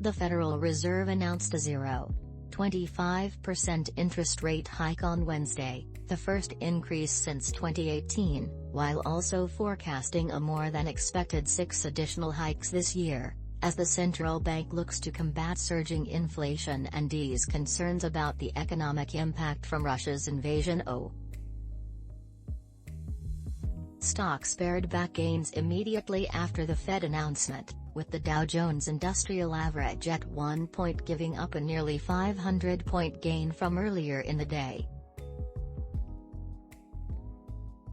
The Federal Reserve announced a 0.25% interest rate hike on Wednesday, the first increase since 2018, while also forecasting a more than expected 6 additional hikes this year, as the central bank looks to combat surging inflation and ease concerns about the economic impact from Russia's invasion. Stocks pared back gains immediately after the Fed announcement, with the Dow Jones Industrial Average at 1 point giving up a nearly 500-point gain from earlier in the day.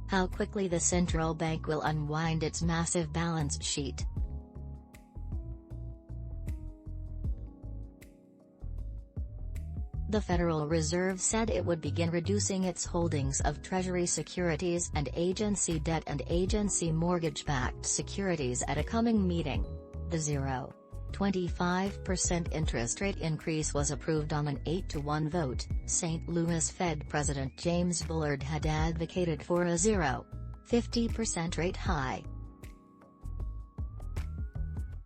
How quickly the central bank will unwind its massive balance sheet. The Federal Reserve said it would begin reducing its holdings of Treasury securities and agency debt and agency mortgage-backed securities at a coming meeting. The 0.25% interest rate increase was approved on an 8-to-1 vote. St. Louis Fed President James Bullard had advocated for a 0.50% rate hike.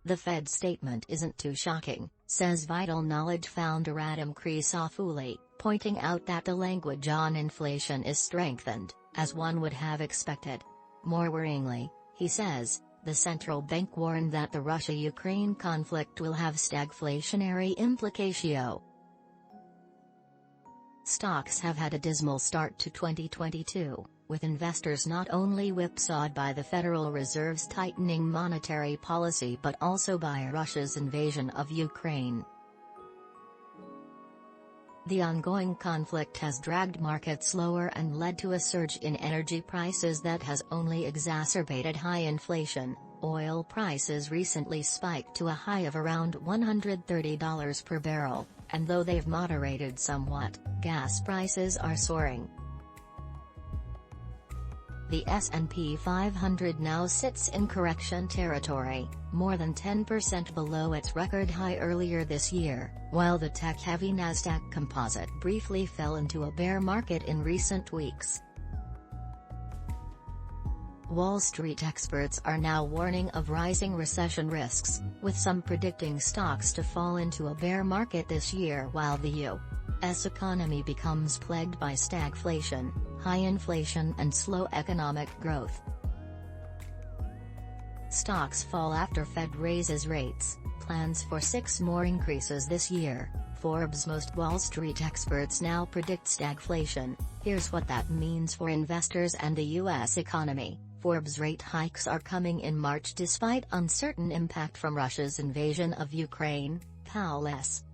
The Fed statement isn't too shocking, says Vital Knowledge founder Adam Crisafulli, pointing out that the language on inflation is strengthened, as one would have expected. More worryingly, he says, the central bank warned that the Russia-Ukraine conflict will have stagflationary implications. Stocks have had a dismal start to 2022, with investors not only whipsawed by the Federal Reserve's tightening monetary policy but also by Russia's invasion of Ukraine. The ongoing conflict has dragged markets lower and led to a surge in energy prices that has only exacerbated high inflation. Oil prices recently spiked to a high of around $130 per barrel, and though they've moderated somewhat, gas prices are soaring. The S&P 500 now sits in correction territory, more than 10% below its record high earlier this year, while the tech-heavy Nasdaq Composite briefly fell into a bear market in recent weeks. Wall Street experts are now warning of rising recession risks, with some predicting stocks to fall into a bear market this year while the U.S. economy becomes plagued by stagflation, high inflation and slow economic growth. Stocks fall after Fed raises rates, plans for 6 more increases this year. Forbes' most Wall Street experts now predict stagflation. Here's what that means for investors and the U.S. economy. Forbes rate hikes are coming in March despite uncertain impact from Russia's invasion of Ukraine. Powell Says.